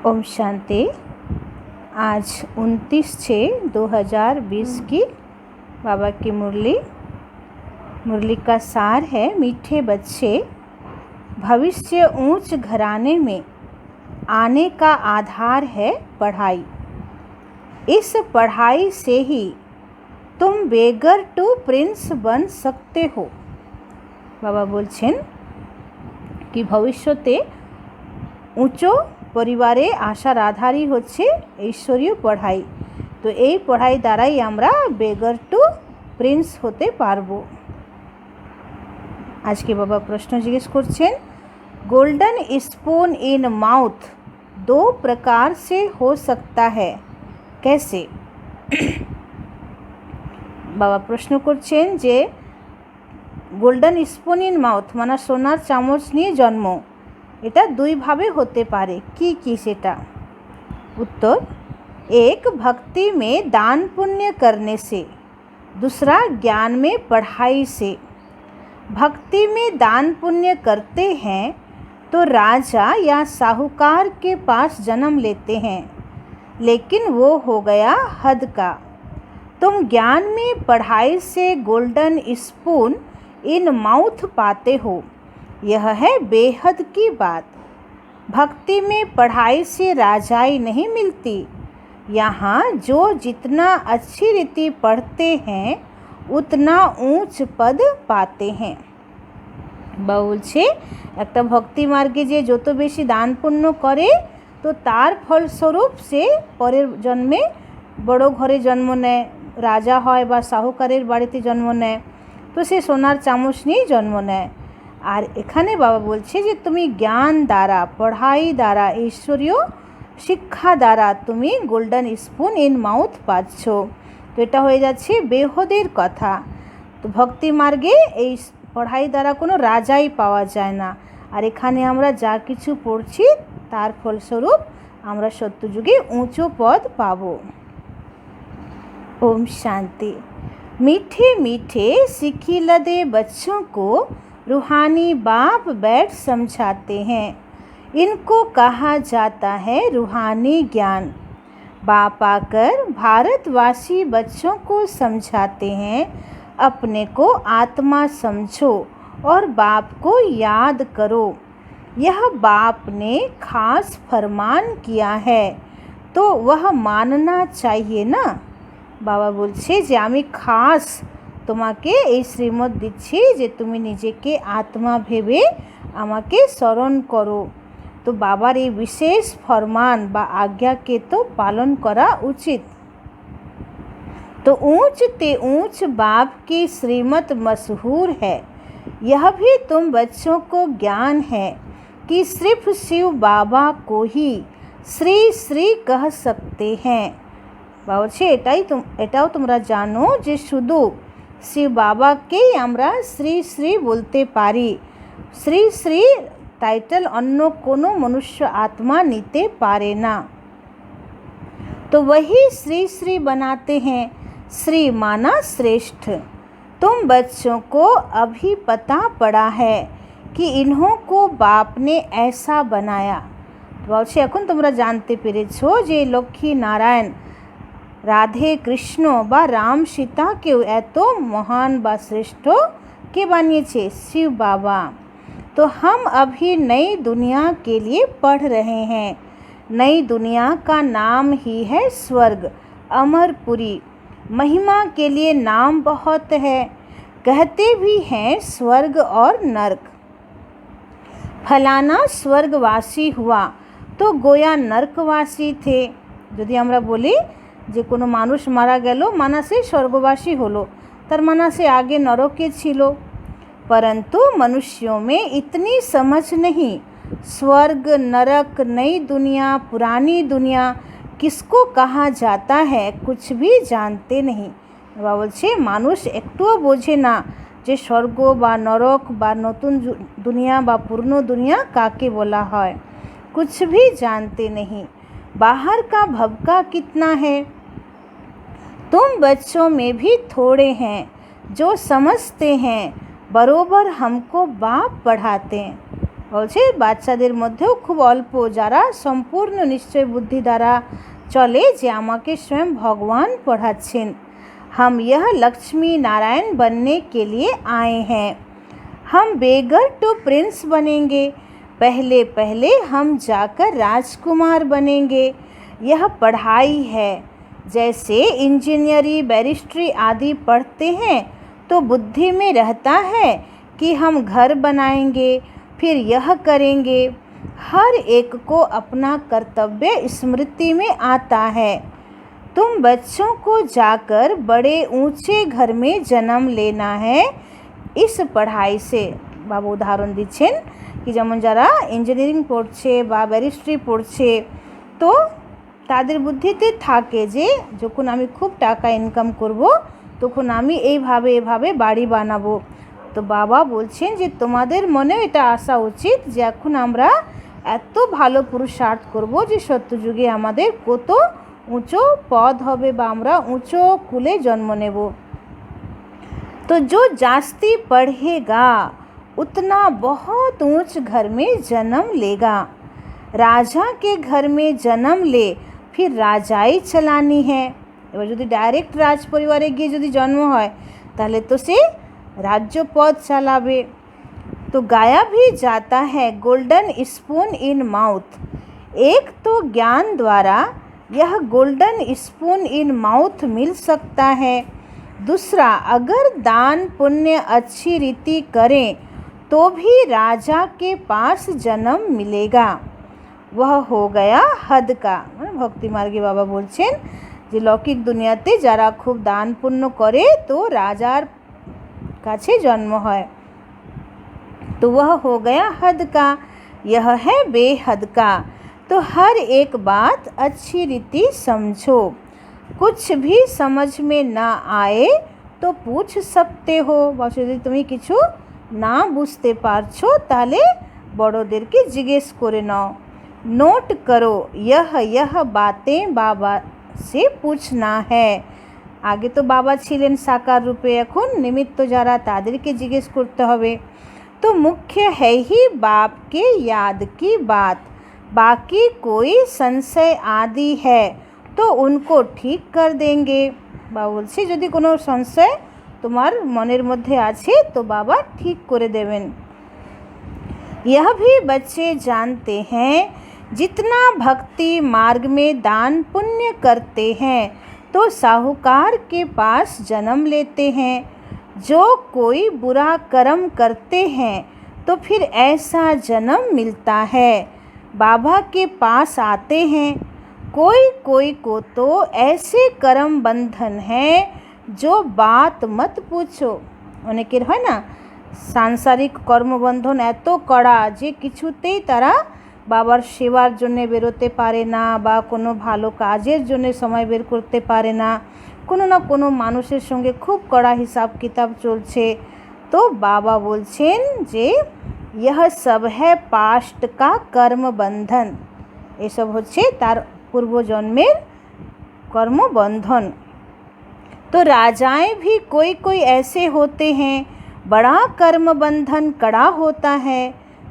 ओम शांति। आज 29/6/2020 की बाबा की मुरली का सार है। मीठे बच्चे, भविष्य ऊंच घराने में आने का आधार है पढ़ाई। इस पढ़ाई से ही तुम बेगर टू प्रिंस बन सकते हो। बाबा बोलছেন कि भविष्यते উঁচু পরিবারে আসার আধারই হচ্ছে ঈশ্বরীয় পড়াই। তো এই পড়াই দ্বারাই আমরা বেগার টু প্রিন্স হতে পারবো। আজকে বাবা প্রশ্ন জিজ্ঞেস করছেন, गोल्डन स्पून इन माउथ दो प्रकार से हो सकता है, कैसे? বাবা প্রশ্ন করছেন যে গোল্ডেন স্পুন ইন মাউথ মানে সোনার চামচ নিয়ে জন্ম, এটা দুই ভাবে হতে পারে। কি সেটা? उत्तर, एक भक्ति में दान पुण्य करने से, दूसरा ज्ञान में पढ़ाई से। भक्ति में दान पुण्य करते हैं तो राजा या साहूकार के पास जन्म लेते हैं, लेकिन वो हो गया हद का। तुम ज्ञान में पढ़ाई से गोल्डन स्पून इन माउथ पाते हो, यह है बेहद की बात। भक्ति में पढ़ाई से राजाई नहीं मिलती। यहाँ जो जितना अच्छी रीति पढ़ते हैं उतना ऊंच पद पाते हैं। বলছে একটা ভক্তি মার্গে যে যত বেশি দান পুণ্য করে তো তার ফলস্বরূপ সে পরের জন্মে বড় ঘরে জন্ম নেয়, রাজা হয় বা সাহুকারের বাড়িতে জন্ম নেয়, তো সে সোনার চামচ নিয়েই জন্ম নেয়। আর এখানে বাবা বলছে যে তুমি জ্ঞান দ্বারা, পড়াই দ্বারা, ঈশ্বরীয় শিক্ষা দ্বারা তুমি গোল্ডেন স্পুন ইন মাউথ পাচ্ছ। তো এটা হয়ে যাচ্ছে বেহদের কথা। তো ভক্তি মার্গে এই পড়াই দ্বারা কোনো রাজাই পাওয়া যায় না। আর এখানে আমরা যা কিছু পড়ছি তার ফলস্বরূপ আমরা সত্যযুগে উঁচু পদ পাব। ओम शांति। मीठे मीठे सिखिलदे बच्चों को रूहानी बाप बैठ समझाते हैं। इनको कहा जाता है रूहानी ज्ञान। बाप आकर भारतवासी बच्चों को समझाते हैं, अपने को आत्मा समझो और बाप को याद करो। यह बाप ने खास फरमान किया है तो वह मानना चाहिए ना। বাবা বলছে যে আমি খাস তোমাকে এই শ্রীমত দিচ্ছি যে তুমি নিজেকে আত্মা ভেবে আমাকে স্মরণ করো। তো বাবার এই বিশেষ ফরমান বা আজ্ঞাকে তো পালন করা উচিত। तो ऊंच ते ऊंच बाप की श्रीमत मशहूर है। यह भी तुम बच्चों को ज्ञान है कि सिर्फ शिव बाबा को ही श्री श्री कह सकते हैं। বলছে এটাও তোমরা জানো যে শুধু শিব বাবাকেই আমরা শ্রী শ্রী বলতে পারি। শ্রী শ্রী টাইটেল অন্য কোনো মনুষ্য আত্মা নিতে পারে না। तो वही श्री श्री बनाते हैं, श्री माना श्रेष्ठ। तुम बच्चों को अभी पता पड़ा है कि इन्हों को बाप ने ऐसा बनाया। বলছে এখন তোমরা জানতে পেরেছো যে লক্ষ্মী নারায়ণ, রাধে কৃষ্ণ বা রাম সীতাকেও এত মহান বা শ্রেষ্ঠ কে বানিয়েছে? शिव बाबा। तो हम अभी नई दुनिया के लिए पढ़ रहे हैं। नई दुनिया का नाम ही है स्वर्ग, अमरपुरी। महिमा के लिए नाम बहुत है, कहते भी हैं स्वर्ग और नरक। फलाना स्वर्गवासी हुआ तो गोया नरकवासी थे। যদি আমরা বলি যে কোনো মানুষ মারা গেল মানা সে স্বর্গবাসী হলো, তার মানা সে आगे नरके छिलो। परंतु मनुष्यों में इतनी समझ नहीं। स्वर्ग, नरक, नई दुनिया, पुरानी दुनिया किसको कहा जाता है कुछ भी जानते नहीं। বাবা বলছে মানুষ একটুও বোঝে না যে স্বর্গ বা নরক বা নতুন দুনিয়া বা পুরনো দুনিয়া কাকে বলা হয়, कुछ भी जानते नहीं। बाहर का भवका कितना है। तुम बच्चों में भी थोड़े हैं जो समझते हैं, बरोबर हमको बाप पढ़ाते हैं। বলছে বাচ্চাদের মধ্যেও খুব অল্প যারা সম্পূর্ণ নিশ্চয় বুদ্ধি দ্বারা চলে যে আমাকে स्वयं भगवान पढ़ाচ্ছেন। हम यह लक्ष्मी नारायण बनने के लिए आए हैं। हम बेगर तो प्रिंस बनेंगे, पहले पहले हम जाकर राजकुमार बनेंगे। यह पढ़ाई है। जैसे इंजीनियरिंग बैरिस्ट्री आदि पढ़ते हैं तो बुद्धि में रहता है कि हम घर बनाएंगे, फिर यह करेंगे। हर एक को अपना कर्तव्य स्मृति में आता है। तुम बच्चों को जाकर बड़े ऊंचे घर में जन्म लेना है। इस पढ़ाई से बाबू उदाहरण दिच्छेन कि जेमन जारा इंजिनियरिंग पढ़छे बा बैरिस्ट्री पढ़छे तो तादेर बुद्धिते थाके जे যখন আমি খুব টাকা ইনকাম করব তখন আমি এইভাবে এইভাবে বাড়ি বানাবো। তো বাবা বলছেন যে তোমাদের মনেও এটা আসা উচিত যে এখন আমরা এত ভালো পুরুষার্থ করব যে সত্যযুগে আমাদের কত ऊंचो पद होबे बा आमरा ऊंचो कुले जन्म नेब। तो जो जास्ती पढ़ेगा उतना बहुत ऊंच घर में जन्म लेगा। राजा के घर में जन्म ले फिर राजाई चलानी है। एबार यदि डायरेक्ट राज परिवारे गिये यदि जन्म हय ताहले तो से राज्य पद चालाबे। तो गाया भी जाता है गोल्डन स्पून इन माउथ। एक तो ज्ञान द्वारा यह गोल्डन स्पून इन माउथ मिल सकता है, दूसरा अगर दान पुण्य अच्छी रीति करें तो भी राजा के पास जन्म मिलेगा। वह हो गया हद का। भक्ति मार्गे बाबा बोलছেন যে लौकिक दुनियाते যারা खूब दान पुण्य करे तो राजार काछे जन्म है। तो वह हो गया हद का, यह है बेहद का। तो हर एक बात अच्छी रीति समझो। कुछ भी समझ में ना आए तो पूछ सकते हो। यदि तुम किछु ना बुझते पारछो ताहले बड़ोदेरके जिज्ञेस करे नाओ। नोट करो यह बातें बाबा से पूछना है। आगे तो बाबा छिलेन साकार रूपे, एखन निमित्त जारा तादेरके जिज्ञेस करते हबे। तो मुख्य है ही बाप के याद की बात। बाकी कोई संशय आदि है तो उनको ठीक कर देंगे। बाबा बोलছে যদি কোনো संशय তোমার মনের মধ্যে আছে तो बाबा ठीक করে দেবেন। यह भी बच्चे जानते हैं जितना भक्ति मार्ग में दान पुण्य करते हैं तो साहूकार के पास जन्म लेते हैं। जो कोई बुरा कर्म करते हैं तो फिर ऐसा जन्म मिलता है, बाबा के पास आते हैं। कोई कोई को तो ऐसे कर्म बंधन है जो बात मत पूछो। অনেকের হয় না সাংসারিক কর্মবন্ধন এত কড়া যে কিছুতেই তারা বাবার সেবার জন্য বেরোতে পারে না বা কোনো ভালো কাজের জন্য সময় বের করতে পারে না। কোনো না কোনো মানুষের সঙ্গে খুব কড়া হিসাব কিতাব চলছে। তো বাবা বলছেন যে यह सब है पास्ट का कर्म बंधन। ये सब होच्छे तार पूर्व जन्मेर कर्म बंधन। तो राजाएं भी कोई कोई ऐसे होते हैं बड़ा कर्म बंधन कड़ा होता है।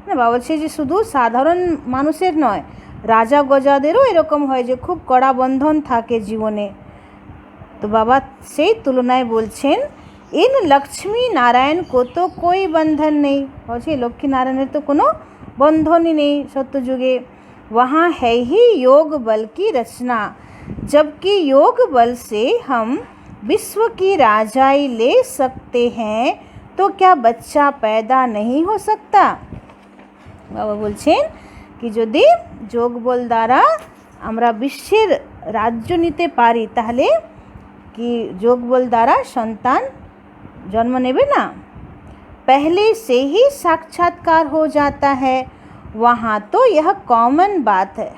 ना बाबा बोलছে যে শুধু সাধারণ মানুষের নয়, রাজা গজাদেরও এরকম হয় যে খুব কড়া বন্ধন থাকে জীবনে। তো বাবা সেই তুলনায় বলছেন इन लक्ष्मी नारायण को तो कोई बंधन नहीं। बोलছে लक्ष्मी नारायण तो कोनो बंधन ही नहीं सत्ययुगे। वहाँ है ही योग बल की रचना। जबकि योग बल से हम विश्व की राजाई ले सकते हैं तो क्या बच्चा पैदा नहीं हो सकता। बाबा बोलছেন कि यदि योग बल द्वारा আমরা বিশ্বের রাজ্য নিতে পারি তাহলে कि योग बल द्वारा সন্তান जन्म नेबे ना। पहले से ही साक्षात्कार हो जाता है, वहाँ तो यह कॉमन बात है।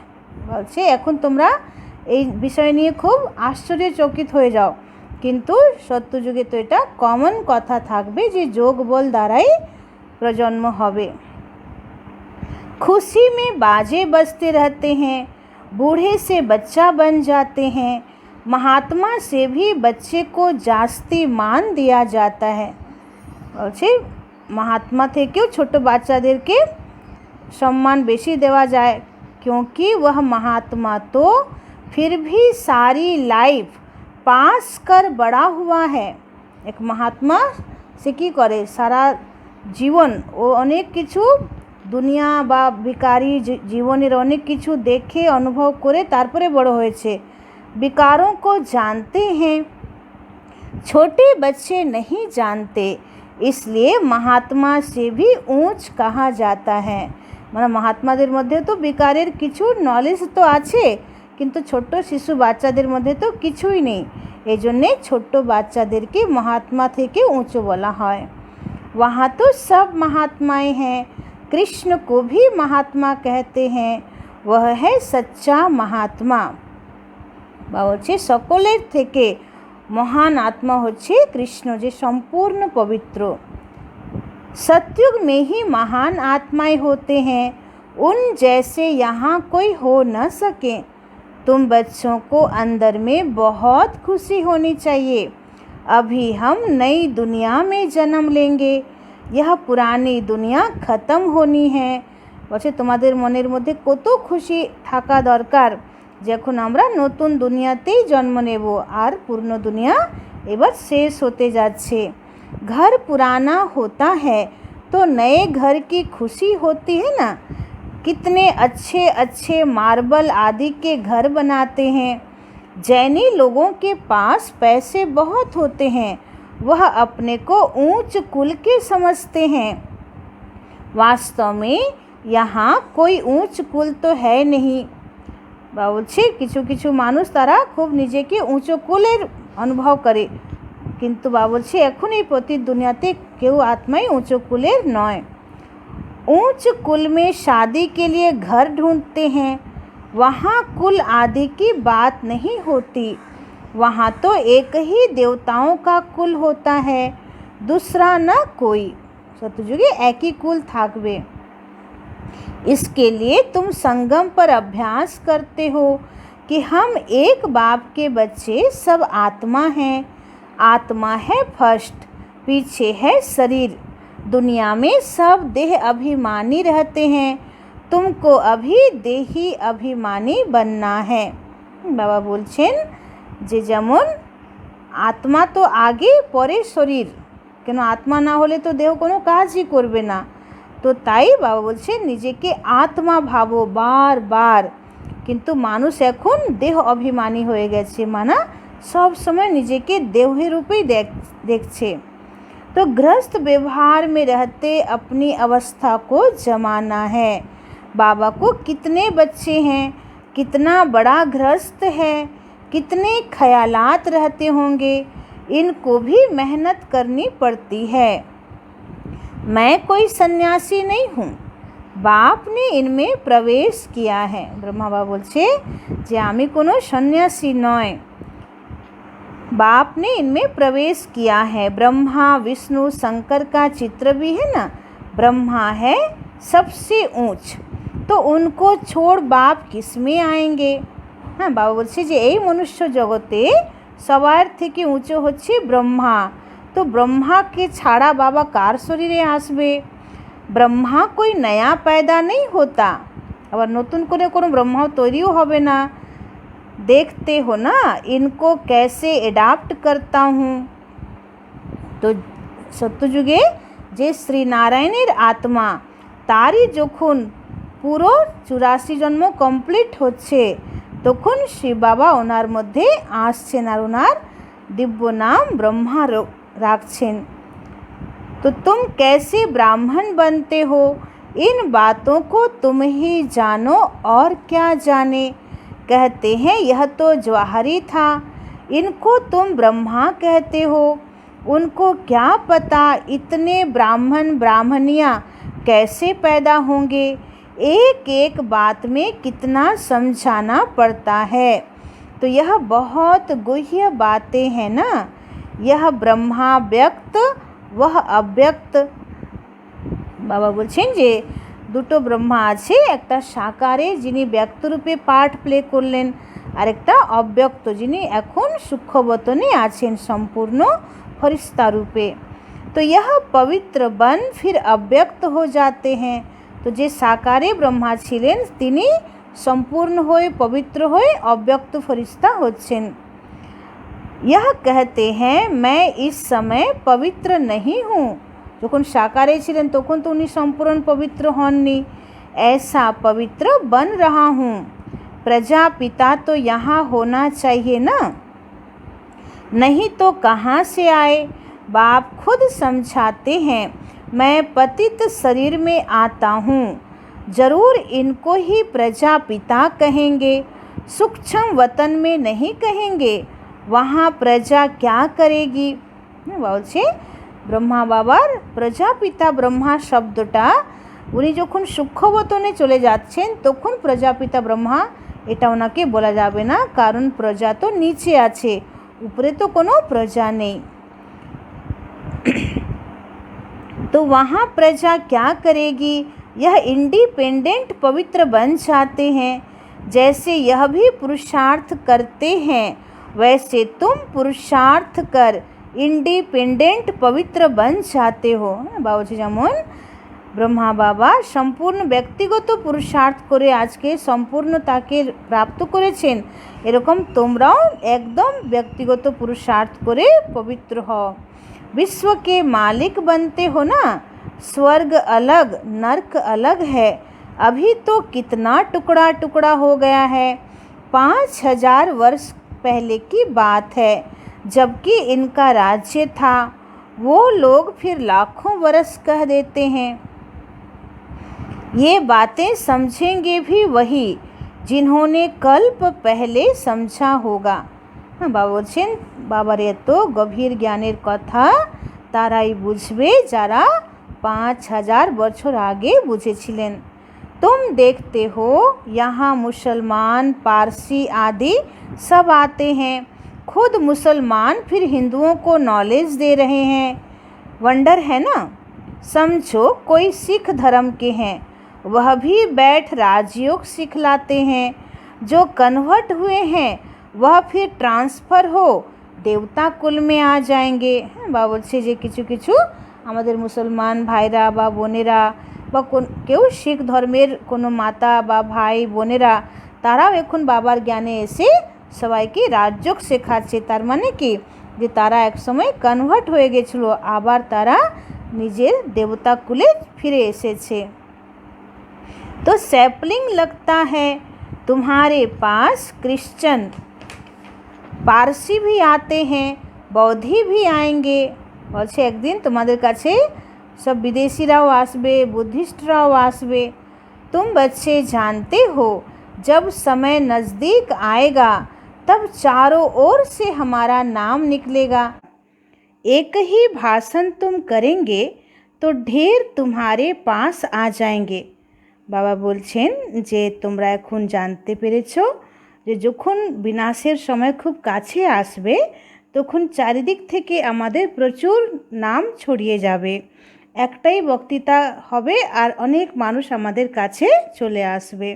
बोलছে এখন তোমরা এই বিষয় নিয়ে খুব আশ্চর্যচকিত হয়ে যাও, কিন্তু সত্যযুগে তো এটা কমন কথা থাকবে যে যোগ বল দ্বারাই প্রজন্ম হবে। खुशी में बाजे बजते रहते हैं, बूढ़े से बच्चा बन जाते हैं। महात्मा से भी बच्चे को जास्ती मान दिया जाता है। বলছে महात्मा থেকেও ছোট বাচ্চাদেরকে सम्मान बेशी देवा जाए, क्योंकि वह महात्मा तो फिर भी सारी लाइफ पास कर बड़ा हुआ है। एक महात्मा से कि करे सारा जीवन ओ अनेक किछु दुनिया बा भिकारी जीवनेर अनेक किछु देखे अनुभव करे तारपरे बड़ो होयेछे। विकारों को जानते हैं, छोटे बच्चे नहीं जानते, इसलिए महात्मा से भी ऊंच कहा जाता है। মানে महात्माদের মধ্যে তো বিকারের কিছু নলেজ তো আছে, কিন্তু ছোট্ট শিশু বাচ্চাদের মধ্যে তো কিছুই নেই। এই জন্যে ছোট্ট বাচ্চাদেরকে महात्मा থেকে ऊंचो বলা হয়। वहाँ तो सब महात्माएं हैं, कृष्ण को भी महात्मा कहते हैं, वह है सच्चा महात्मा। বা হচ্ছে সকলের থেকে মহান আত্মা হচ্ছে কৃষ্ণ, যে সম্পূর্ণ পবিত্র। सतयुग में ही महान आत्माएं होते हैं, उन जैसे यहाँ कोई हो न सके। तुम बच्चों को अंदर में बहुत खुशी होनी चाहिए। अभी हम नई दुनिया में जन्म लेंगे, यह पुरानी दुनिया ख़त्म होनी है। বলছে তোমাদের মনের মধ্যে কত খুশি থাকা দরকার, যখন আমরা নতুন দুনিয়াতেই জন্ম নেব, আর পুরনো দুনিয়া এবার শেষ হতে যাচ্ছে। घर पुराना होता है तो नए घर की खुशी होती है ना। कितने अच्छे अच्छे मार्बल आदि के घर बनाते हैं। जैनी लोगों के पास पैसे बहुत होते हैं, वह अपने को ऊंच कुल के समझते हैं। वास्तव में यहाँ कोई ऊंच कुल तो है नहीं। বলছে কিছু কিছু মানুষ তারা খুব নিজেকে উঁচু কুলের অনুভব করে, কিন্তু বাবা বলছে এখন এই প্রতি দুনিয়াতে কেউ आत्माएं ऊंचो कुलेर नय। ऊंच कुल में शादी के लिए घर ढूंढते हैं, वहाँ कुल आदि की बात नहीं होती। वहाँ तो एक ही देवताओं का कुल होता है, दूसरा न कोई। सतयुगे एक ही कुल थाकबे। इसके लिए तुम संगम पर अभ्यास करते हो कि हम एक बाप के बच्चे सब आत्मा हैं। आत्मा है फर्स्ट, पीछे है शरीर। दुनिया में सब देह अभिमानी रहते हैं, तुमको अभी देही अभिमानी बनना है। बाबा बोलছেন যে যেমন आत्मा तो आगे परे शरीर, কেন आत्मा ना होले तो देह কোনো কাজই করবে না। তো তাই বাবা বলছে নিজেকে আত্মা ভাবো বারবার, কিন্তু মানুষ এখন দেহ অভিমানী হয়ে গেছে, মানা सब समय निजे के देह रूप ही देखछे। तो गृहस्थ व्यवहार में रहते अपनी अवस्था को जमाना है। बाबा को कितने बच्चे हैं, कितना बड़ा गृहस्थ है, कितने ख्यालात रहते होंगे, इनको भी मेहनत करनी पड़ती है। मैं कोई सन्यासी नहीं हूँ, बाप ने इनमें प्रवेश किया है। ब्रह्मा बाबा बोलছে যে আমি কোনো সন্ন্যাসী নয়, बाप ने इनमें प्रवेश किया है। ब्रह्मा विष्णु शंकर का चित्र भी है ना। ब्रह्मा है सबसे ऊंच, तो उनको छोड़ बाप किस में आएंगे। हाँ बाबा बोलছে যে এই মনুষ্য জগতে সবার থেকে উঁচু হচ্ছে ব্রহ্মা, तो ब्रह्मा के छाड़ा बाबा कार शरीरे आसबे। ब्रह्मा कोई नया पैदा नहीं होता, আবার নতুন করে কোনো ব্রহ্মা তৈরিও হবে না। देखते हो ना इनको कैसे एडाप्ट करता हूँ। तो सत्ययुगे जे श्री नारायणेर आत्मा तारी যখন পুরো 84 জন্ম কমপ্লিট হচ্ছে, তখন শ্রী বাবা ওনার মধ্যে আসছেন আর ওনার দিব্য নাম ব্রহ্মা রাখছেন। तो तुम कैसे ब्राह्मण बनते हो, इन बातों को तुम ही जानो और क्या जाने। कहते हैं यह तो जवाहरी था, इनको तुम ब्रह्मा कहते हो। उनको क्या पता इतने ब्राह्मण ब्राह्मणियाँ कैसे पैदा होंगे। एक एक बात में कितना समझाना पड़ता है। तो यह बहुत गुह्य बातें हैं ना। यह ब्रह्मा व्यक्त वह अव्यक्त। बाबा बोलছেন যে দুটো ব্রহ্মা আছে, একটা সাকারে যিনি ব্যক্ত রূপে পার্ট প্লে করলেন, আর একটা অব্যক্ত যিনি এখন সূক্ষ্মবতনে আছেন সম্পূর্ণ फरिश्ता रूपे। तो यह पवित्र बन फिर अव्यक्त हो जाते हैं। তো যে সাকারে ব্রহ্মা ছিলেন তিনি সম্পূর্ণ হয়ে পবিত্র হয়ে অব্যক্ত ফেরেশতা হচ্ছেন। यह कहते हैं मैं इस समय पवित्र नहीं हूँ। যখন সাকারে ছিলেন তখন তো উনি সম্পূর্ণ পবিত্র হননি। ऐसा पवित्र बन रहा हूँ। प्रजापिता तो यहाँ होना चाहिए ना, नहीं तो कहाँ से आए। बाप खुद समझाते हैं मैं पतित शरीर में आता हूँ, ज़रूर इनको ही प्रजापिता कहेंगे, सूक्ष्म वतन में नहीं कहेंगे। वहाँ प्रजा क्या करेगी। বলছে ব্রহ্মা বাবার প্রজাপিতা ব্রহ্মা শব্দটা উনি যখন সূক্ষ্মবতনে চলে যাচ্ছেন তখন প্রজাপিতা ব্রহ্মা এটা ওনাকে বলা যাবে না, কারণ প্রজা তো নিচে আছে, উপরে তো কোনো প্রজা নেই। तो वहाँ प्रजा क्या करेगी। यह इंडिपेंडेंट पवित्र बन जाते हैं। जैसे यह भी पुरुषार्थ करते हैं वैसे तुम पुरुषार्थ कर इंडिपेंडेंट पवित्र बन जाते हो। बाबूजी যেমন ব্রহ্মা বাবা সম্পূর্ণ ব্যক্তিগত পুরুষার্থ করে আজকে সম্পূর্ণতাকে প্রাপ্ত করেছেন, এরকম তোমরাও একদম ব্যক্তিগত পুরুষার্থ করে পবিত্র হও। विश्व के मालिक बनते हो ना। स्वर्ग अलग नर्क अलग है। अभी तो कितना टुकड़ा टुकड़ा हो गया है। 5000 वर्ष पहले की बात है, जबकि इनका राज्य था। वो लोग फिर लाखों वर्ष कह देते हैं। ये बातें समझेंगे भी वही जिन्होंने कल्प पहले समझा होगा। বাবা বলছেন বাবার এত গভীর জ্ঞানের কথা তারাই বুঝবে যারা 5000 বছর আগে বুঝেছিলেন। तुम देखते हो यहाँ मुसलमान पारसी आदि सब आते हैं। खुद मुसलमान फिर हिंदुओं को नॉलेज दे रहे हैं। वंडर है ना। समझो कोई सिख धर्म के हैं, वह भी बैठ राजयोग सिखलाते हैं। जो कन्वर्ट हुए हैं वह फिर ट्रांसफ़र हो देवता कुल में आ जाएंगे। বা বলছে যে কিছু কিছু আমাদের মুসলমান ভাইরা বা বোনেরা বা কেউ শিখ ধর্মের কোনো মাতা বা ভাই বোনেরা তারাও এখন বাবার জ্ঞানে এসে সবাইকে রাজযোগ শেখাচ্ছে। তার মানে কি যে তারা একসময় কনভার্ট হয়ে গেছিল, আবার তারা নিজের দেবতা কুলে ফিরে এসেছে। तो सैपलिंग लगता है तुम्हारे पास क्रिश्चियन पारसी भी आते हैं, बौद्धि भी आएंगे। বলছে একদিন তোমাদের কাছে सब विदेशीराও আসবে, बुद्धिस्टराও আসবে। तुम बच्चे जानते हो जब समय नज़दीक आएगा तब चारों ओर से हमारा नाम निकलेगा। एक ही भाषण तुम करेंगे तो ढेर तुम्हारे पास आ जाएंगे। বাবা বলছেন যে তোমরা এখন জানতে পেরেছো যে যখন বিনাশের সময় খুব কাছে আসবে তখন চারিদিক থেকে আমাদের প্রচুর নাম ছড়িয়ে যাবে। একটাই বক্তৃতা হবে আর অনেক মানুষ আমাদের কাছে চলে আসবে।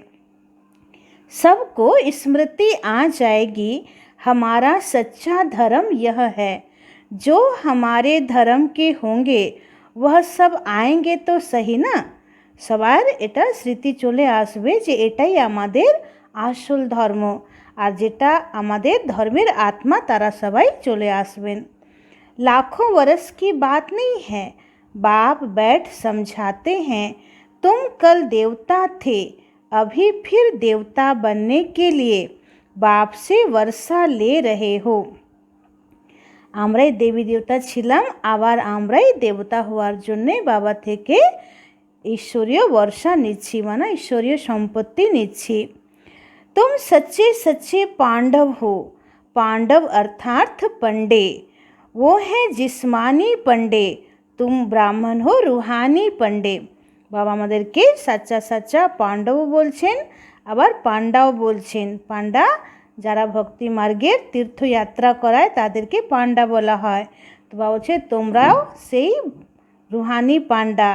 सबको स्मृति आ जाएगी हमारा सच्चा धर्म यह है। जो हमारे धर्म के होंगे वह सब आएंगे तो सही ना। সবার এটা স্মৃতি চলে আসবে যে এটাই আমাদের আসল ধর্ম, আর যেটা আমাদের ধর্মের আত্মা তারা সবাই চলে আসবেন। लाखों वर्ष की बात नहीं है। बाप बैठ समझाते हैं तुम कल देवता थे, अभी फिर देवता बनने के लिए बाप से वर्षा ले रहे हो। আমরাই দেবী দেবতা ছিলাম, আবার আমরাই দেবতা হওয়ার জন্যে বাবা থেকে ईश्वरीय वर्षा निच्छी माना ईश्वरीय संपत्ति निच्छी। तुम सच्चे सच्चे पांडव हो। पांडव अर्थात पंडे, वो है जिस्मानी पंडे। तुम ब्राह्मण हो रूहानी पंडे। बाबा আমাদেরকে सच्चा सच्चा पांडव बोलছেন, আবার পান্ডাও বলছেন। পান্ডা যারা ভক্তি মার্গের তীর্থযাত্রা করায় তাদেরকে পান্ডা বলা হয়। তো বাবা বলছে তোমরাও সেই রুহানি পান্ডা,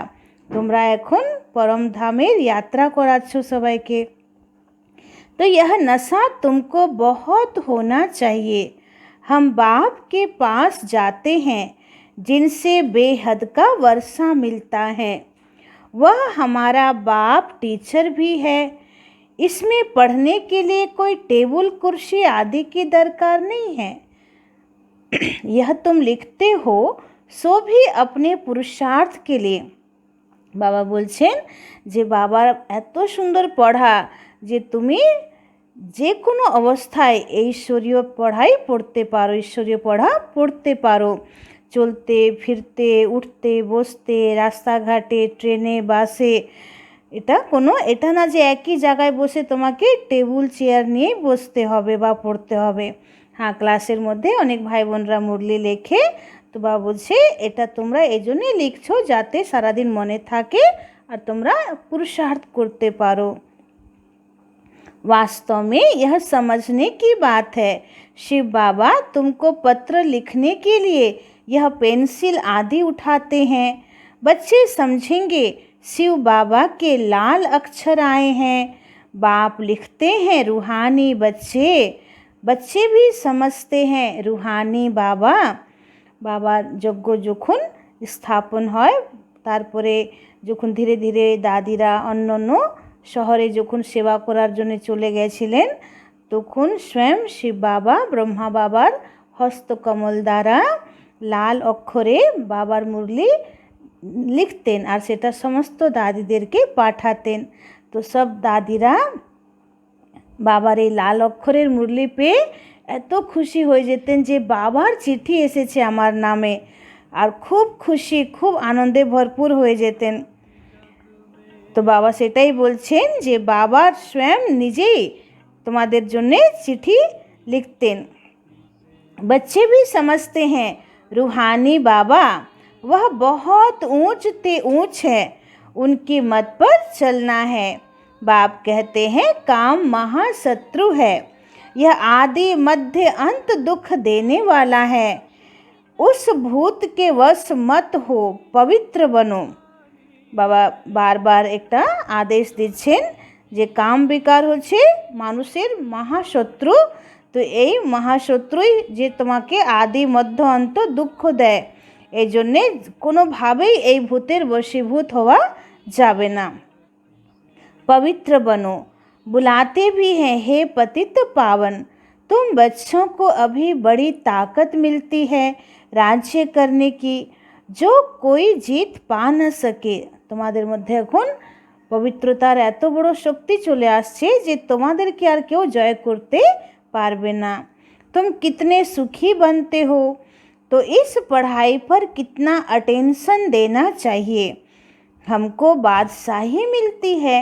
তোমরা এখন परम धामेर यात्रा कराच्छो सबाइके। तो यह नशा तुमको बहुत होना चाहिए। हम बाप के पास जाते हैं जिनसे बेहद का वर्षा मिलता है। वह हमारा बाप टीचर भी है। इसमें पढ़ने के लिए कोई टेबल कुर्सी आदि की दरकार नहीं है। यह तुम लिखते हो सो भी अपने पुरुषार्थ के लिए। বাবা বলছেন যে বাবা এত সুন্দর পড়া যে তুমি যে কোনো অবস্থায় এই ঈশ্বরীয় পড়াই পড়তে পারো, ঈশ্বরীয় পড়া পড়তে পারো। চলতে ফিরতে, উঠতে বসতে, রাস্তাঘাটে, ট্রেনে, বাসে। এটা না যে একই জায়গায় বসে তোমাকে টেবিল চেয়ার নিয়ে বসতে হবে বা পড়তে হবে। হ্যাঁ, ক্লাসের মধ্যে অনেক ভাই বোনরা মুরলি লেখে, তো বাবা বলছে এটা তোমরা এই জন্যই লিখছো যাতে সারাদিন মনে থাকে আর তোমরা पुरुषार्थ करते पारो। वास्तव में यह समझने की बात है, शिव बाबा तुमको पत्र लिखने के लिए यह पेंसिल आदि उठाते हैं। बच्चे समझेंगे शिव बाबा के लाल अक्षर आए हैं। बाप लिखते हैं रूहानी बच्चे, बच्चे भी समझते हैं रूहानी बाबा। बाबा যজ্ঞ যখন স্থাপন হয়, তারপরে যখন ধীরে ধীরে দাদিরা অন্য অন্য শহরে যখন সেবা করার জন্য চলে গেছিলেন, তখন স্বয়ং শিব বাবা ব্রহ্মা বাবার হস্তকমল দ্বারা লাল অক্ষরে বাবার মুরলি লিখতেন আর সেটা সমস্ত দাদিদেরকে পাঠাতেন। তো সব দাদিরা বাবার এই লাল অক্ষরের মুরলি পেয়ে এত খুশি হয়ে যেতেন যে বাবার চিঠি এসেছে আমার নামে, আর খুব খুশি, খুব আনন্দে ভরপুর হয়ে যেতেন। তো বাবা সেটাই বলছেন যে বাবার স্বয়ং নিজেই তোমাদের জন্যে চিঠি লিখতেন। बच्चे भी समझते हैं रूहानी बाबा वह बहुत ऊंच ते ऊंच है, उनकी मत पर चलना है। बाप कहते हैं काम महाशत्रु है, यह आदि मध्य अंत दुख देने वाला है। उस भूत के वश मत हो, पवित्र बनो। বাবা বারবার একটা আদেশ দিচ্ছেন যে কাম বিকার হচ্ছে মানুষের মহাশত্রু। তো এই মহাশত্রুই যে তোমাকে আদি মধ্য অন্ত দুঃখ দেয়, এই জন্যে কোনোভাবেই এই ভূতের বশীভূত হওয়া যাবে না। पवित्र बनो, बुलाते भी हैं हे पतित पावन। तुम बच्चों को अभी बड़ी ताकत मिलती है राज्य करने की, जो कोई जीत पा न सके। তোমাদের মধ্যে এখন পবিত্রতার এত বড় শক্তি চলে আসছে যে তোমাদেরকে আর কেউ জয় করতে पारबे ना। तुम कितने सुखी बनते हो, तो इस पढ़ाई पर कितना अटेंशन देना चाहिए। हमको बादशाही मिलती है।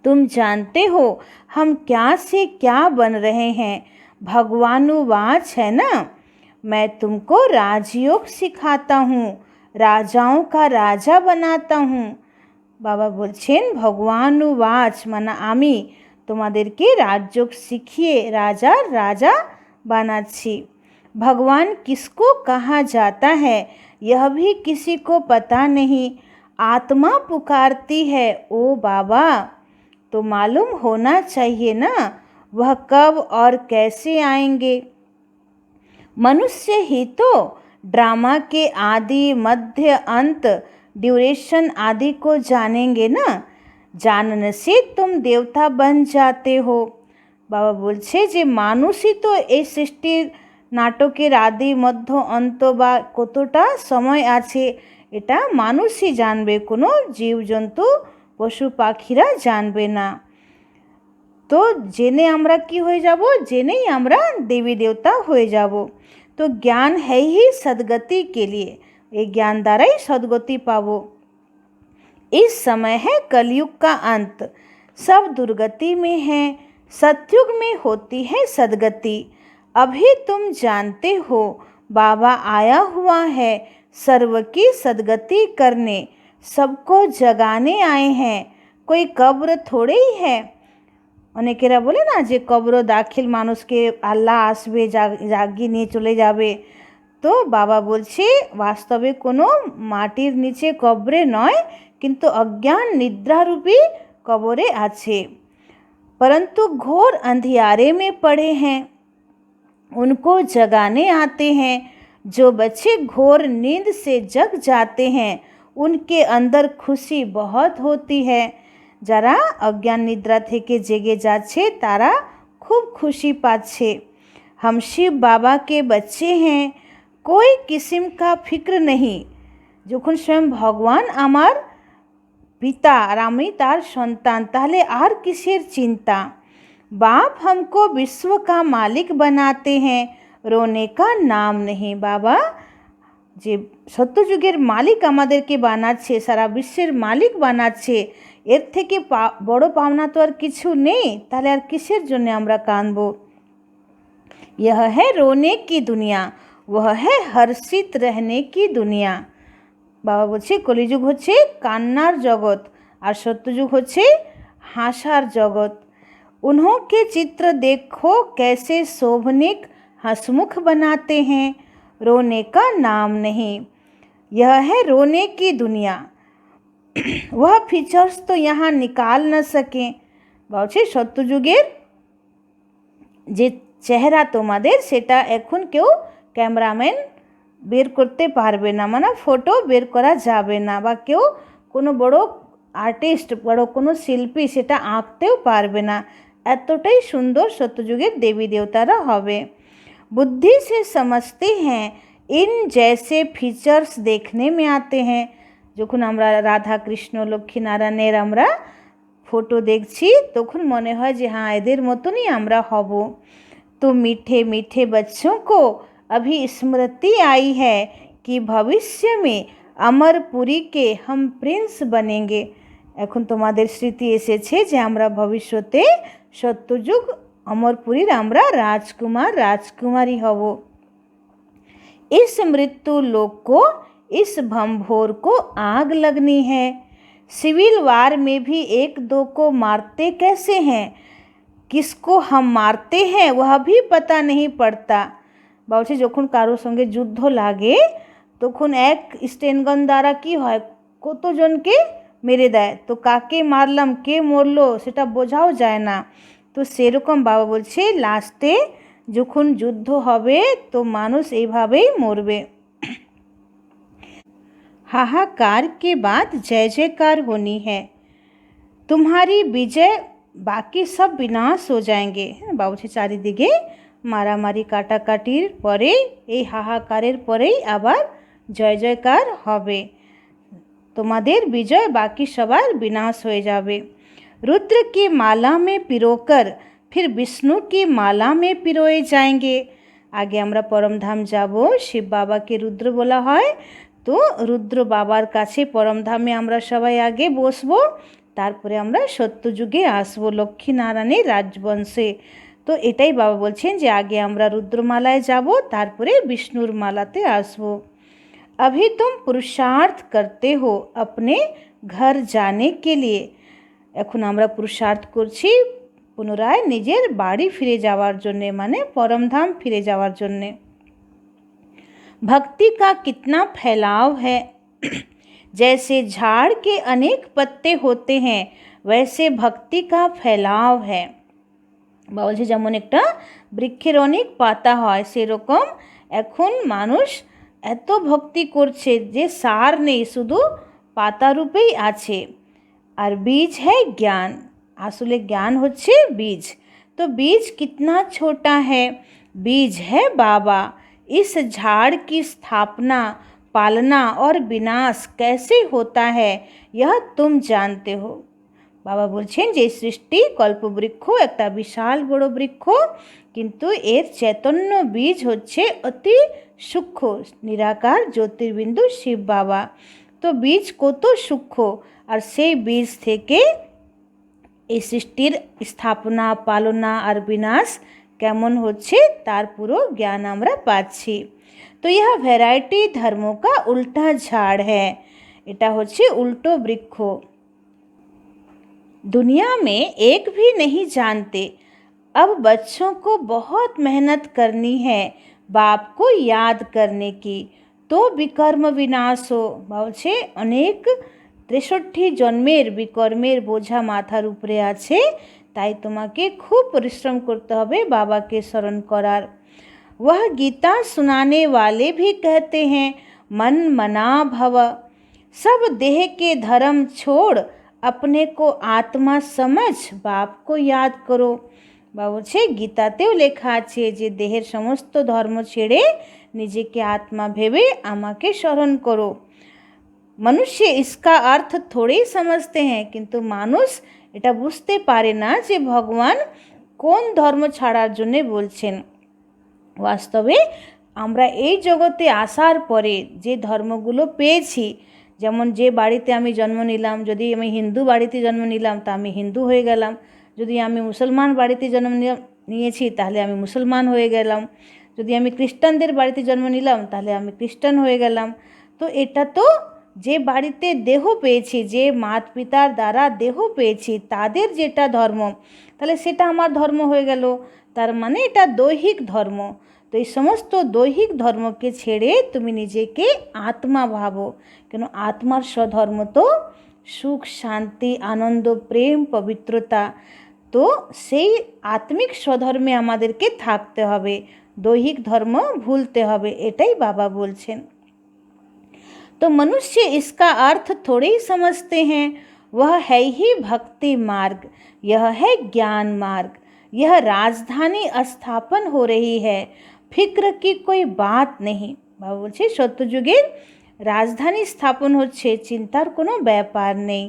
तुम जानते हो हम क्या से क्या बन रहे हैं, भगवानुवाच है ना। मैं तुमको राजयोग सिखाता हूँ, राजाओं का राजा बनाता हूँ। बाबा बोलছেন भगवानुवाच माना आमी তোমাদেরকে রাজযোগ শিখিয়ে রাজার রাজা বানাচ্ছি। भगवान किसको कहा जाता है यह भी किसी को पता नहीं। आत्मा पुकारती है ओ बाबा, तो मालूम होना चाहिए ना वह कब और कैसे आएंगे। मनुष्य ही तो ड्रामा के आदि मध्य अंत ड्यूरेशन आदि को जानेंगे ना। जानने से तुम देवता बन जाते हो। बाबा বলছে যে মানুষই তো এই সৃষ্টির নাটকের আদি মধ্য অন্ত বা কতটা সময় আছে এটা মানুষই জানবে, কোনো জীবজন্তু পশু পাখিরা জানবে না। তো জেনে আমরা কি হয়ে যাব, জেনেই আমরা দেবী দেবতা হয়ে যাব। তো জ্ঞান है ही सदगति के लिए, এই জ্ঞান দ্বারাই সদ্গতি পাবো। इस समय है कलयुग का अंत, सब दुर्गति में है, सतयुग में होती है सदगति। अभी तुम जानते हो बाबा आया हुआ है सर्व की सदगति करने, सबको जगाने आए हैं, कोई कब्र थोड़े ही है। অনেকেরা বলে না যে কবর দাখিল মানুষকে আল্লাহ আসবে জাগিয়ে নিয়ে চলে যাবে। তো বাবা বলছে বাস্তবে কোনো মাটির নিচে কবরে নয়, किंतु अज्ञान निद्रा रूपी कब्रें आछे, परंतु घोर अंधियारे में पड़े हैं, उनको जगाने आते हैं। जो बच्चे घोर नींद से जग जाते हैं उनके अंदर खुशी बहुत होती है। যারা অজ্ঞান নিদ্রা থেকে জেগে যাচ্ছে তারা খুব খুশি পাচ্ছে। हम शिव बाबा के बच्चे हैं, कोई किस्म का फिक्र नहीं। যখন স্বয়ং ভগবান আমার পিতা আর আমি তার সন্তান, তাহলে আর কিসের চিন্তা। बाप हमको विश्व का मालिक बनाते हैं, रोने का नाम नहीं। বাবা যে সত্যযুগের মালিক আমাদেরকে বানাচ্ছে, সারা বিশ্বের মালিক বানাচ্ছে, এর থেকে বড় পাওনা তো আর কিছু নেই, তাহলে আর কিসের জন্য আমরা কাঁদব। यह है रोने की दुनिया, वह है हर्षित रहने की दुनिया। বাবা বলছে কলিযুগ হচ্ছে কান্নার জগৎ আর সত্যযুগ হচ্ছে হাসার জগৎ। उन्हों के चित्र देखो कैसे शोभनिक हंसमुख बनाते हैं, रोने का नाम नहीं। यह है रोने की दुनिया, वह फीचर्स तो यहाँ निकाल न सकें। বলছে সত্যযুগের যে চেহারা তোমাদের, সেটা এখন কেউ ক্যামেরাম্যান বের করতে পারবে না, মানে ফটো বের করা যাবে না, বা কেউ কোনো বড় আর্টিস্ট, বড় কোনো শিল্পী সেটা আঁকতেও পারবে না। এতটাই সুন্দর সত্যযুগের দেবী দেবতারা হবে। बुद्धि से समझते हैं, इन जैसे फीचर्स देखने में आते हैं। যখন আমরা রাধা কৃষ্ণ লক্ষ্মী নারায়ণের আমরা ফটো দেখছি, তখন মনে হয় যে হ্যাঁ এদের মতনই আমরা হব। तो मीठे मीठे बच्चों को अभी स्मृति आई है कि भविष्य में अमरपुरी के हम प्रिंस बनेंगे। এখন তোমাদের স্মৃতি এসেছে যে আমরা ভবিষ্যতে সত্যযুগ अमरपुरीर আমরা राजकुमार राजकुमारी हब। इस मृत्यु लोक को, इस भंभोर को आग लगनी है। सिविल वार में भी एक दो को मारते कैसे हैं, किसको हम मारते हैं वह भी पता नहीं पड़ता। বলছে যখন কারোর সঙ্গে যুদ্ধ লাগে তখন এক স্টেনগান দ্বারা কি হয়, কতজনকে মেরে দেয়, তো কাকে মারলাম কে মরলো সেটা বোঝাও যায় না। তো সেরকম বাবা বলছে লাস্টে যখন যুদ্ধ হবে তো মানুষ এইভাবেই মরবে। हाहाकार के बाद जय जयकार होनी है, तुम्हारी विजय, बाकी सब विनाश हो जाएंगे। বাবা বলছে চারিদিকে মারামারি কাটাকাটির পরে, এই হাহাকারের পরেই আবার জয় জয়কার হবে, তোমাদের বিজয়, বাকি সবার বিনাশ হয়ে যাবে। रुद्र की माला में पिरोकर फिर विष्णु की माला में पिरोए जाएंगे। आगे আমরা পরমধাম যাব, শিব বাবাকে রুদ্র বলা হয়, তো রুদ্র বাবার কাছে পরমধামে আমরা সবাই আগে বসবো, তারপরে আমরা সত্যযুগে আসবো লক্ষ্মী নারায়ণের রাজবংশে। তো এটাই বাবা বলছেন যে আগে আমরা রুদ্রমালায় যাব, তারপরে বিষ্ণুর মালাতে আসবো। अभी तुम पुरुषार्थ करते हो अपने घर जाने के लिए। এখন আমরা পুরুষার্থ করছি পুনরায় নিজের বাড়ি ফিরে যাওয়ার জন্যে, মানে পরমধাম ফিরে যাওয়ার জন্যে। भक्ति का कितना फैलाव है, जैसे झाड़ के अनेक पत्ते होते हैं वैसे भक्ति का फैलाव है। বলছে যেমন একটা বৃক্ষের অনেক পাতা হয়, সেরকম এখন মানুষ এত ভক্তি করছে যে সার নেই, শুধু পাতা রূপেই আছে। আর বীজ है ज्ञान, আসলে জ্ঞান হচ্ছে বীজ। तो बीज कितना छोटा है, बीज है बाबा। इस झाड़ की स्थापना, पालना और विनाश कैसे होता है यह तुम जानते हो। বাবা বলছেন যে সৃষ্টি কল্পবৃক্ষ একটা বিশাল বড় বৃক্ষ, কিন্তু এর চৈতন্য বীজ হচ্ছে অতি সূক্ষ্ম নিরাকার জ্যোতির্বিন্দু শিব বাবা। তো বীজ কত সূক্ষ্ম, আর সেই বীজ থেকে এই সৃষ্টির স্থাপনা, পালনা আর বিনাশ কেমন হচ্ছে তার পুরো জ্ঞান আমরা পাচ্ছি। তো यह वैरायटी धर्मों का उल्टा झाड़ है, এটা হচ্ছে উল্টো বৃক্ষ। दुनिया में एक भी नहीं जानते, अब बच्चों को बहुत मेहनत करनी है बाप को याद करने की, तो विकर्म विनाश हो। বলছে অনেক 63 জন্মের বিকর্মের বোঝা মাথার উপরে আছে, তাই তোমাকে খুব পরিশ্রম করতে হবে বাবাকে স্মরণ করার। वह गीता सुनाने वाले भी कहते हैं मन मना भव, सब देह के धर्म छोड़ अपने को आत्मा समझ बाप को याद करो। বা বলছে গীতাতেও লেখা আছে যে দেহের সমস্ত ধর্ম ছেড়ে নিজেকে আত্মা ভেবে আমাকে স্মরণ করো। মনুষ্য इसका अर्थ थोड़े समझते हैं, কিন্তু মানুষ এটা বুঝতে পারে না যে ভগবান কোন ধর্ম ছাড়ার জন্য বলছেন। বাস্তবে আমরা এই জগতে আসার পরে যে ধর্মগুলো পেয়েছি, যেমন যে বাড়িতে আমি জন্ম নিলাম, যদি আমি হিন্দু বাড়িতে জন্ম নিলাম তা আমি হিন্দু হয়ে গেলাম, যদি আমি মুসলমান বাড়িতে জন্ম নিয়েছি তাহলে আমি মুসলমান হয়ে গেলাম, যদি আমি খ্রিস্টানদের বাড়িতে জন্ম নিলাম তাহলে আমি খ্রিস্টান হয়ে গেলাম। তো এটা তো যে বাড়িতে দেহ পেয়েছি, যে মাত পিতার দ্বারা দেহ পেয়েছি তাদের যেটা ধর্ম, তাহলে সেটা আমার ধর্ম হয়ে গেল। তার মানে এটা দৈহিক ধর্ম। তো এই সমস্ত দৈহিক ধর্মকে ছেড়ে তুমি নিজেকে আত্মা ভাবো, কেন আত্মার স্বধর্ম তো সুখ, শান্তি, আনন্দ, প্রেম, পবিত্রতা। তো সেই আত্মিক স্বধর্মে আমাদেরকে থাকতে হবে, দৈহিক ধর্ম ভুলতে হবে, এটাই বাবা বলছেন। तो मनुष्य इसका अर्थ थोड़े ही समझते हैं। वह है ही भक्ति मार्ग, यह है ज्ञान मार्ग, यह राजधानी स्थापन हो रही है, फिक्र की कोई बात नहीं। बाबा बोलছে সত্যযুগের রাজধানী স্থাপন হচ্ছে, চিন্তার কোনো ব্যাপার নেই।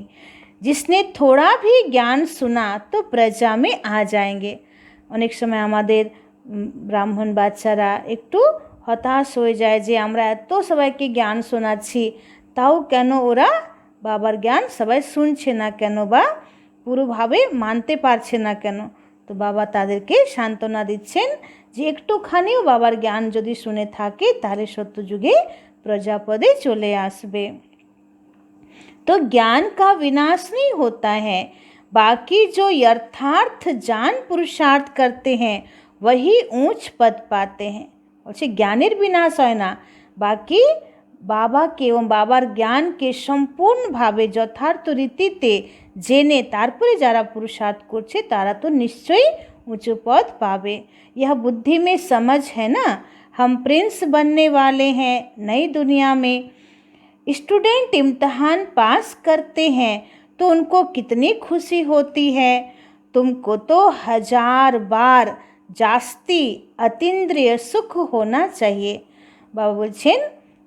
जिसने थोड़ा भी ज्ञान सुना तो प्रजा में आ जाएंगे। অনেক সময় আমাদের ব্রাহ্মণ বাচ্চারা একটু হতাশ হয়ে যায় যে আমরা এত সবাইকে জ্ঞান শোনাচ্ছি, তাও কেন ওরা বাবার জ্ঞান সবাই শুনছে না কেন, বা পুরোভাবে মানতে পারছে না কেন। তো বাবা তাদেরকে সান্ত্বনা দিচ্ছেন যে একটুখানিও বাবার জ্ঞান যদি শুনে থাকে তাহলে সত্যযুগে প্রজাপদে চলে আসবে। तो ज्ञान का विनाश नहीं होता है, बाकी जो यथार्थ जान पुरुषार्थ करते हैं वही ऊंच पद पाते हैं। বলছে জ্ঞানের বিনাশ হয় না, বাকি বাবাকে এবং বাবার জ্ঞানকে সম্পূর্ণভাবে যথার্থ রীতিতে জেনে তারপরে যারা পুরুষার্থ করছে তারা তো নিশ্চয়ই উঁচু পদ পাবে। यह बुद्धि में समझ है ना, हम प्रिंस बनने वाले हैं नई दुनिया में। स्टूडेंट इम्तहान पास करते हैं तो उनको कितनी खुशी होती है, तुमको तो 1000 बार जास्ती अतीन्द्रिय सुख होना चाहिए। বাবা বলছেন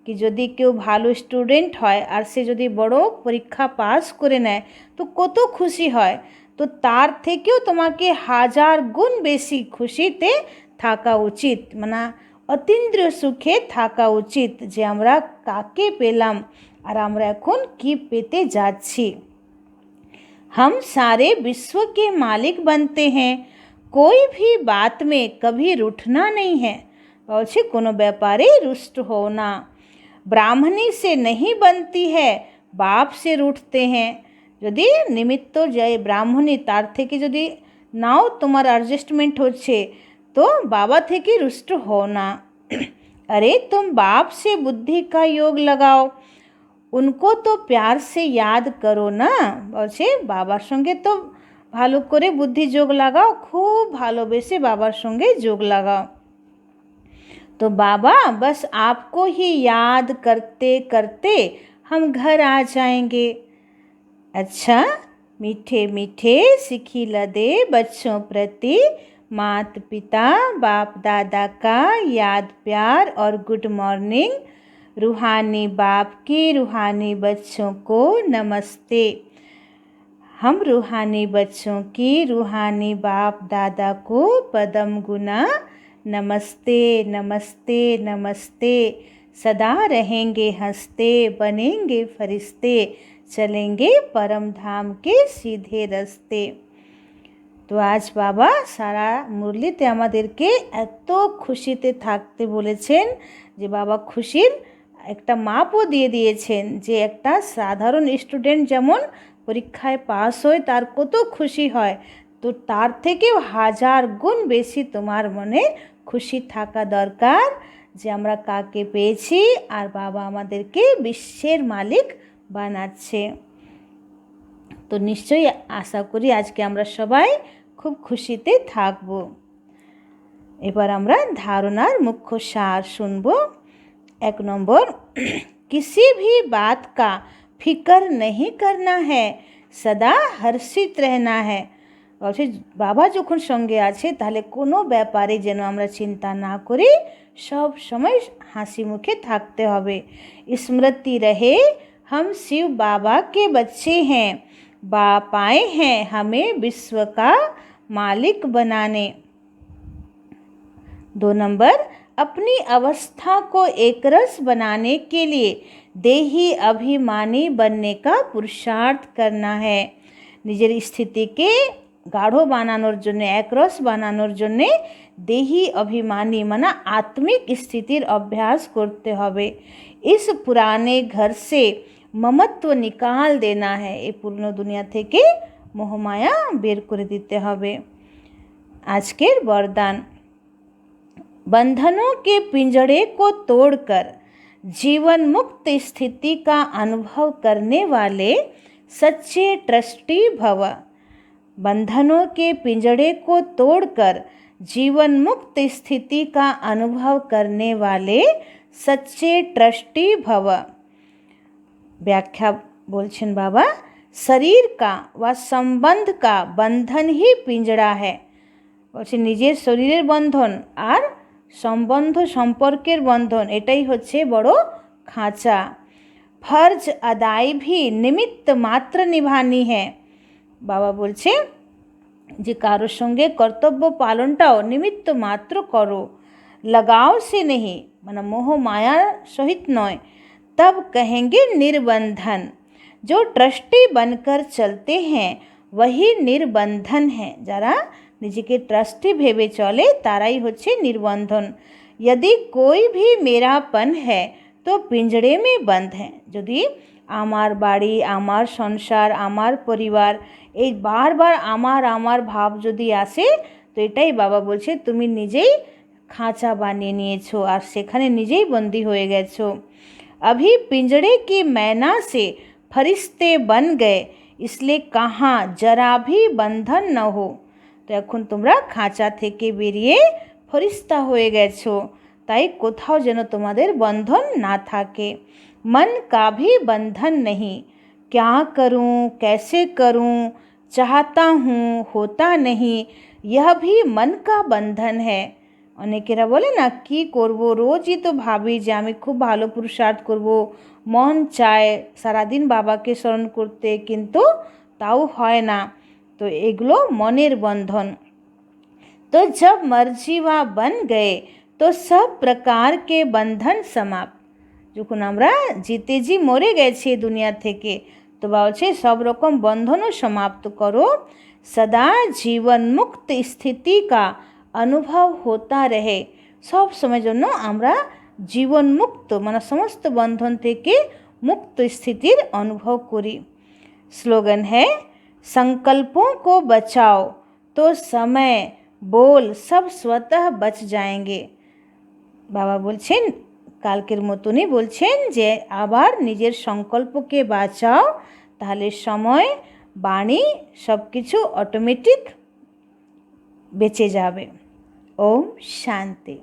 কি যদি কেউ ভালো স্টুডেন্ট হয় আর সে যদি বড় পরীক্ষা পাস করে নেয় তো কত খুশি হয়, তো তার থেকেও তোমাকে 1000 গুণ বেশি খুশিতে থাকা উচিত, মানে অতীন্দ্রিয় সুখে থাকা উচিত যে আমরা কাকে পেলাম আর আমরা এখন কি পেতে যাচ্ছি। हम सारे विश्व के मालिक बनते हैं, कोई भी बात में कभी रूठना नहीं है। বলছে কোনো ব্যাপারে রুষ্ট হও না। ब्राह्मणी से नहीं बनती है, बाप से रूठते हैं। যদি নিমিত্ত যে ব্রাহ্মণী তার থেকে যদি নাও তোমার অ্যাডজাস্টমেন্ট হচ্ছে तो बाबा থেকে রুষ্ট হও না। अरे तुम बाप से बुद्धि का योग लगाओ, उनको तो प्यार से याद करो ना। বলছে বাবার সঙ্গে তো ভালো করে বুদ্ধি যোগ লাগাও, খুব ভালোবেসে বাবার সঙ্গে যোগ লাগাও। तो बाबा बस आपको ही याद करते करते हम घर आ जाएंगे। अच्छा मीठे मीठे सिखिलदे बच्चों प्रति मात पिता बाप दादा का याद प्यार और गुड मॉर्निंग। रूहानी बाप के रूहानी बच्चों को नमस्ते। हम रूहानी बच्चों की रूहानी बाप दादा को पदम गुना नमस्ते नमस्ते नमस्ते। सदा रहेंगे हंसते, बनेंगे फरिश्ते, चलेंगे परम धाम के सीधे रास्ते। তো আজ বাবা সারা মুরলিতে আমাদেরকে এত খুশিতে থাকতে বলেছেন যে বাবা খুশির একটা মাপও দিয়ে দিয়েছেন যে একটা সাধারণ স্টুডেন্ট যেমন পরীক্ষায় পাস হয় তার কত খুশি হয়, তো তার থেকেও 1000 গুণ বেশি তোমার মনে খুশি থাকা দরকার যে আমরা কাকে পেয়েছি আর বাবা আমাদেরকে বিশ্বের মালিক বানাচ্ছে। তো নিশ্চয়ই আশা করি আজকে আমরা সবাই খুব খুশিতে থাকব। এবার আমরা ধারণার মুখ্য সার শুনব। 1 নম্বর, किसी भी बात का फिकर नहीं करना है, सदा हर्षित रहना है। বলছে বাবা যখন সঙ্গে আছে তাহলে কোনো ব্যাপারে যেন আমরা চিন্তা না করি, সব সময় হাসি মুখে থাকতে হবে। स्मृति रहे हम शिव बाबा के बच्चे हैं, बाप आए हैं हमें विश्व का मालिक बनाने। 2 नंबर, अपनी अवस्था को एकरस बनाने के लिए देही अभिमानी बनने का पुरुषार्थ करना है। নিজের স্থিতিকে গাঢ় বানানোর জন্য, একরস বানানোর জন্যে দেহি অভিমানী মানে আত্মিক স্থিতির অভ্যাস করতে হবে। इस पुराने घर से ममत्व निकाल देना है, এই পুরনো দুনিয়া থেকে মোহমায়া বের করে দিতে হবে। আজকের বরদান, बंधनों के पिंजड़े को तोड़कर जीवन मुक्त स्थिति का अनुभव करने वाले सच्चे ट्रस्टी भव। बंधनों के पिंजड़े को तोड़कर जीवन मुक्त स्थिति का अनुभव करने वाले सच्चे ट्रस्टी भव। व्याख्या बोलছেন बाबा, शरीर का व संबंध का बंधन ही पिंजड़ा है। বলছে নিজের শরীরের বন্ধন আর সম্বন্ধ সম্পর্কের বন্ধন এটাই হচ্ছে বড় খাঁচা। फर्ज अदाई भी निमित्त मात्र निभानी है। বাবা বলছে যে কারোর সঙ্গে কর্তব্য পালনটাও নিমিত্ত মাত্র করো, लगाव से नहीं মানে মোহ মায়ার সহিত নয়। तब कहेंगे निर्बंधन, जो ट्रस्टी बनकर चलते हैं वही निर्बंधन है। যারা নিজেকে ট্রাস্টি ভেবে চলে তারাই হচ্ছে নির্বন্ধন। यदि कोई भी मेरापन है तो पिंजड़े में बंद है। যদি আমার বাড়ি, আমার সংসার, আমার পরিবার, এই বারবার আমার আমার ভাব যদি আসে তো এটাই বাবা বলছে তুমি নিজেই খাঁচা বানিয়ে নিয়েছো আর সেখানে নিজেই বন্দি হয়ে গেছো। अभी पिंजड़े की मैना से फरिश्ते बन गए, इसलिए कहाँ जरा भी बंधन न हो। তো এখন তোমরা খাঁচা থেকে বেরিয়ে ফরিস্তা হয়ে গেছো, তাই কোথাও যেন তোমাদের বন্ধন না থাকে। मन का भी बंधन नहीं, क्या करूं कैसे करूं, चाहता हूँ होता नहीं, यह भी मन का बंधन है। অনেকেরা বলে না কি করব, রোজই তো ভাবি যে আমি খুব ভালো পুরুষার্থ করব, মন চায় সারাদিন বাবাকে স্মরণ করতে, কিন্তু তাও হয় না। तो एगुलो मनेर बंधन। तो जब मर्जी वा बन गए तो सब प्रकार के बंधन समाप्त। যখন আমরা জিতে জি মরে গেছি দুনিয়া থেকে তো বলছে সব রকম বন্ধনও সমাপ্ত করো। सदा जीवन मुक्त स्थिति का अनुभव होता रहे, सब समय জন্য আমরা জীবন মুক্ত মানে সমস্ত বন্ধন থেকে মুক্ত স্থিতির অনুভব করি। স্লোগান है, संकल्पों को बचाओ तो समय बोल सब स्वतः बच जाएंगे। बाबा बोलছেন কালকের মতনই বলছেন যে আবার নিজের সংকল্পকে বাঁচাও, তাহলে সময় বাণী সব কিছু অটোমেটিক বেঁচে যাবে। ওম শান্তি।